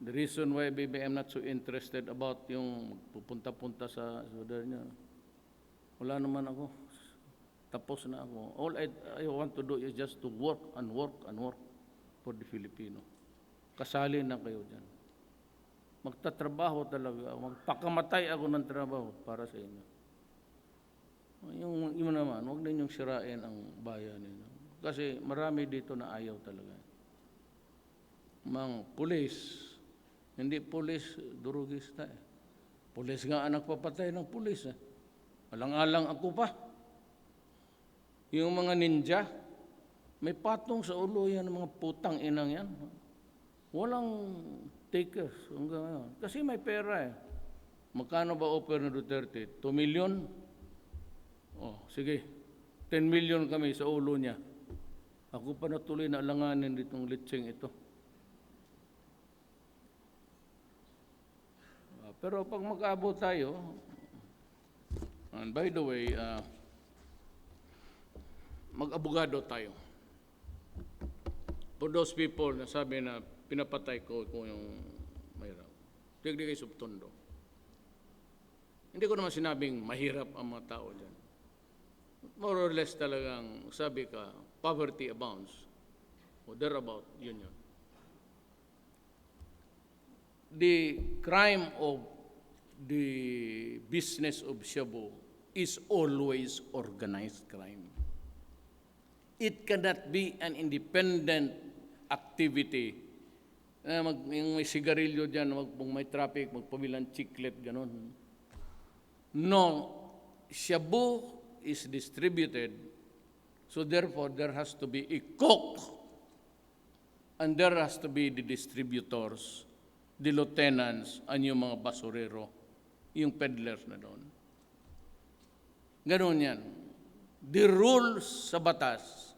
The reason why maybe I'm not so interested about yung pupunta-punta sa sudar niya, wala naman ako. Tapos na ako. All I want to do is just to work and work and work for the Filipino. Kasali na kayo dyan. Magtatrabaho talaga. Magpakamatay ako ng trabaho para sa inyo. Yung naman, huwag na ninyong sirain ang bayan ninyo. Kasi marami dito na ayaw talaga. Mga pulis, hindi pulis, durugista eh. Pulis nga ang nagpapatay ng pulis eh. Alang-alang ako pa. Yung mga ninja, may patong sa ulo yan, mga putang inang yan. Walang takers. Kasi may pera eh. Magkano ba offer na Duterte? 2 million? Oh, sige. 10 million kami sa ulo niya. Ako pa natuloy na alanganin ditong litseng ito. Pero pag mag-abot tayo, and by the way, mag-abogado tayo. For those people na sabi na pinapatay ko yung mahirap. Hindi kayo subtondo. Hindi ko naman sinabing mahirap ang mga tao dyan. More or less talagang sabi ka, poverty abounds. O thereabout, yun. The crime of the business of shabu is always organized crime. It cannot be an independent activity. Yung may sigarilyo dyan, kung may traffic, magpabilang chiclet, ganun. No, shabu is distributed, so therefore there has to be a cook, and there has to be the distributors, the lieutenants, and yung mga basurero, yung peddlers na doon. Ganun yan. The rules sa batas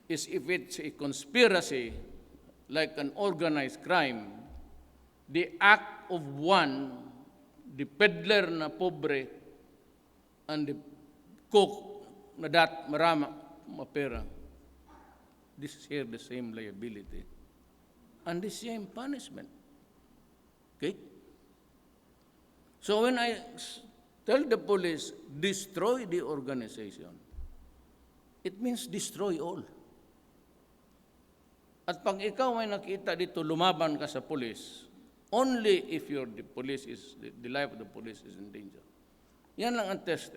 is if it's a conspiracy, like an organized crime, the act of one, the peddler na pobre, and the cook na marama mapera, this share the same liability and the same punishment. Okay? So when I tell the police, destroy the organization, it means destroy all. At pag ikaw may nakita dito, lumaban ka sa police, only if the police is, the life of the police is in danger. Yan lang ang test.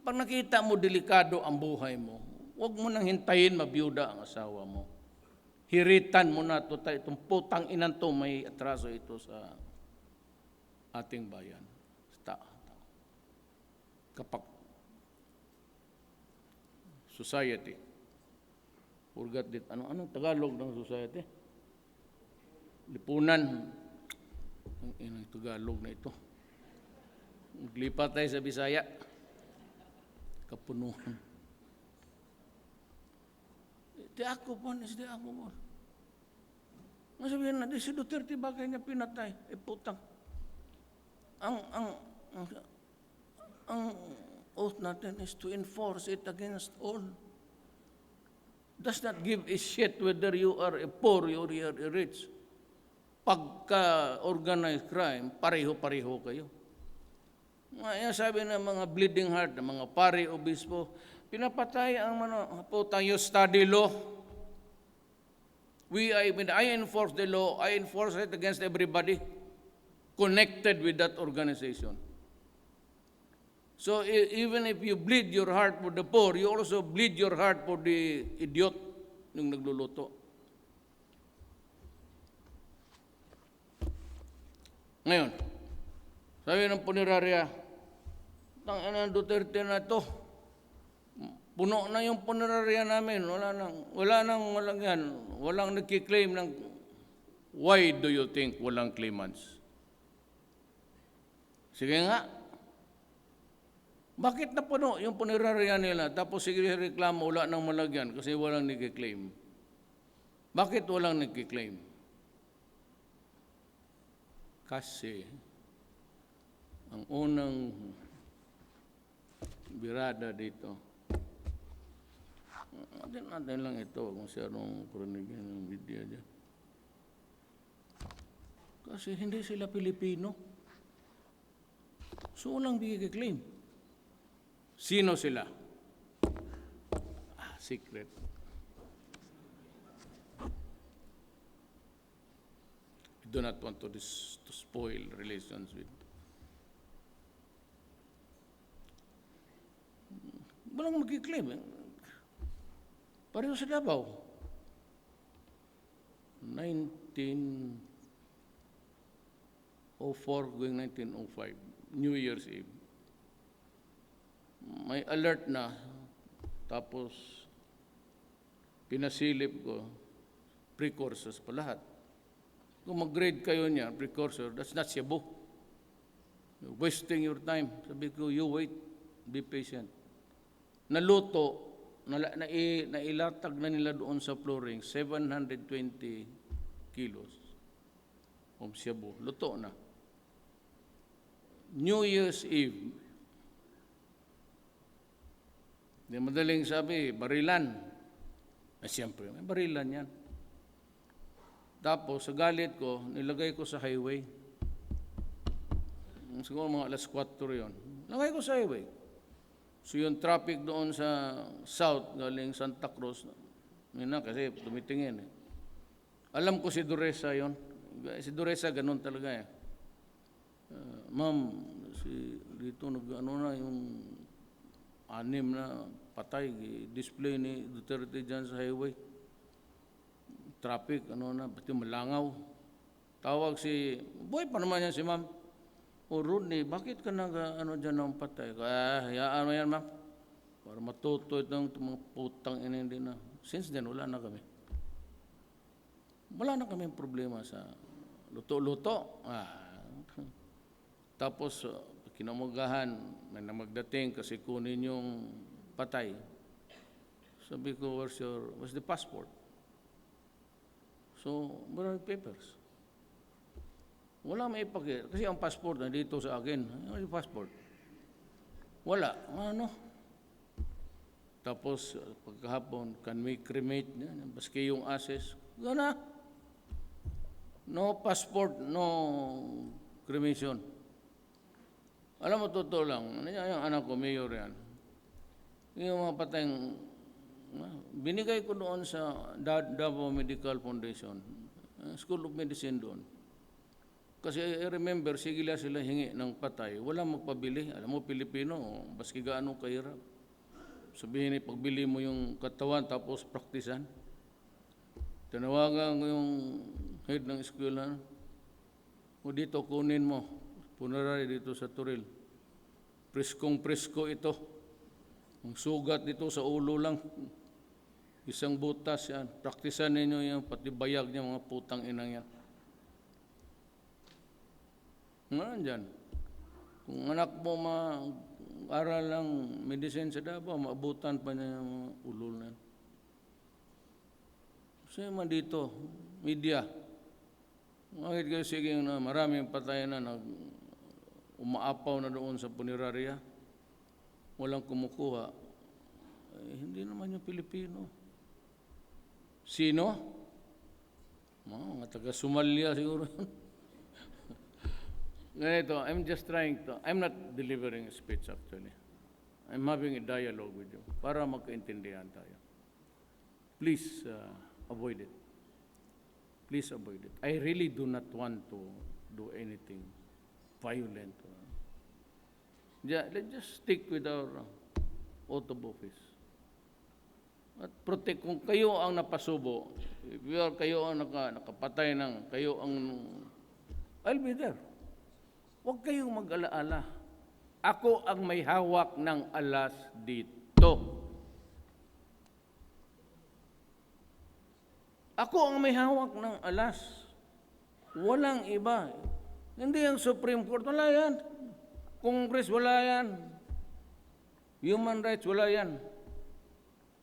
Pag nakita mo delikado ang buhay mo, huwag mo nang hintayin mabiyuda ang asawa mo. Hiritan mo na ito, itong putang inan to, may atraso ito sa ating bayan. Kapag society, forgot it, ano Tagalog ng society? Lipunan. Ang inang Tagalog na ito. Maglipat tayo sa Bisaya. Kapunuhan. Di ako po. Masabihin na, si Duterte bakit niya pinatay? Putang. Ang oath natin is to enforce it against all. Does not give a shit whether you are a poor or you are a rich. Pagka organized crime, pareho-pareho kayo. Yan sabi ng mga bleeding heart, ng mga pari, obispo, pinapatay ang putang you study law. When I enforce the law, I enforce it against everybody connected with that organization. So even if you bleed your heart for the poor, you also bleed your heart for the idiot yung nagluluto. Ngayon, sabi ng punerarya, tangina Duterte na ito, puno na yung punerarya namin, walang nagkiklaim ng, why do you think walang claimants? Sige nga, bakit na puno yung punerarya nila, tapos sige reklamo, wala nang malagyan kasi walang nagkiklaim? Bakit walang nagkiklaim? Kasi ang unang birada dito, natin lang ito, kung siyarong kurunigin ng video dyan. Kasi hindi sila Pilipino. So, walang bigay-claim. Sino sila? Secret. I do not want to spoil relations with. Walang mag-claim. Pareho sa Davao. 1904 going 1905. New Year's Eve. May alert na. Tapos, pinasilip ko, precursors pa lahat. Kung mag-grade kayo niya, precursor, that's not Cebu. You're wasting your time. Sabi ko, you wait, be patient. Naluto, nailatag na nila doon sa flooring, 720 kilos of Cebu. Luto na. New Year's Eve, di madaling sabi, barilan. Siyempre, may barilan yan. Tapos, sa galit ko, nilagay ko sa highway. Siguro mga alas 4 yun. Nilagay ko sa highway. So, yung traffic doon sa south, galing Santa Cruz, yun na, kasi tumitingin. Alam ko si Duresa yun. Si Duresa, ganun talaga eh. Ma'am, dito na yung 6 na patay, display ni Duterte dyan sa highway. traffic, ano na, pati malangaw. Tawag si, boy pa naman yan si ma'am. O Rodney, bakit ka ano dyan ng patay? Hayaan mo yan ma'am. Para matuto itong mga putang ina hindi na. Since then, wala na kami. Wala na kami problema sa luto-luto. Tapos, kinamagahan, may namagdating kasi kunin yung patay. Sabi ko, where's the passport? So, where are the papers? Wala may ipakita. Kasi ang passport nandito sa akin. Ano yung passport? Wala. Ano? Tapos, pagkahapon, can we cremate? Baski yung ashes. Gana. No passport, no cremation. Alam mo, totoo lang. Yung anak ko, mayor yan. Yung mga patayang, binigay ko doon sa Davao Medical Foundation, School of Medicine doon. Kasi I remember, sigila sila hingi ng patay. Walang magpabili. Alam mo, Pilipino, baski gaano kahirap. Sabihin pagbili mo yung katawan, tapos praktisan. Tinawagan ko yung head ng eskwela. O dito, kunin mo. Punerary dito sa Turil. Preskong-presko ito. Ang sugat dito sa ulo lang. Isang butas yan. Praktisan ninyo yan, pati bayag niya, mga putang inang yan. Ngayon dyan. Kung anak mo aral lang medicine sa Davao, maabutan pa niya yung ulo na yan. Kasi man dito, media. Bakit kayo sige na maraming patay na umaapaw na doon sa punerarya? Walang kumukuha. Hindi naman yung Pilipino. Sino? Mga taga-Somalia siguro. Ganito, I'm not delivering a speech actually. I'm having a dialogue with you para magkaintindihan tayo. Please avoid it. Please avoid it. I really do not want to do anything violent. Let's just stick with our oath of office. At protect, kung kayo ang napasubo, if kayo ang nakapatay kayo ang, I'll be there. Huwag kayong mag-alaala. Ako ang may hawak ng alas dito. Ako ang may hawak ng alas. Walang iba. Hindi ang Supreme Court, wala yan. Congress, wala yan. Human rights, wala yan.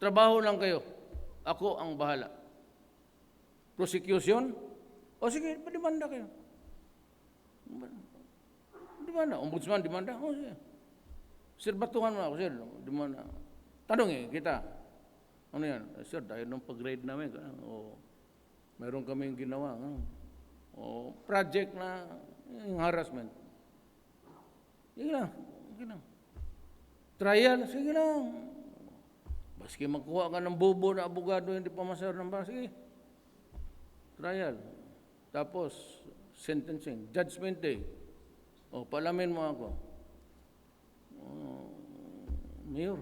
Trabaho lang kayo. Ako ang bahala. Prosecution? O sige, demanda kayo. Demanda. Ombudsman, demanda. O sige. Sir, batuhan mo ako, sir. Demanda. Tanong kita. Ano yan? Sir, dahil nung pag-grade namin, meron kaming ginawa. Project na yung harassment. Sige lang. Trial, sige lang. Baski magkuha ka ng bobo na abogado, hindi pa masar ng ba, sige. Trial. Tapos, sentencing. Judgment day. Palamin mo ako. Mayor.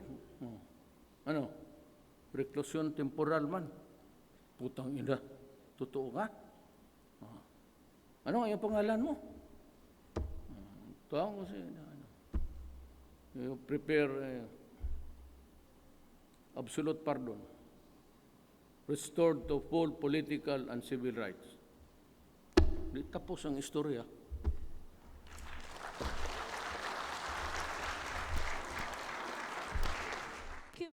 Ano? Reclusion temporal man. Putang ina. Totoo ka? Ano ang pangalan mo? Tawag ko siya. You prepare absolute pardon. Restored to full political and civil rights. Di tapos ang istorya.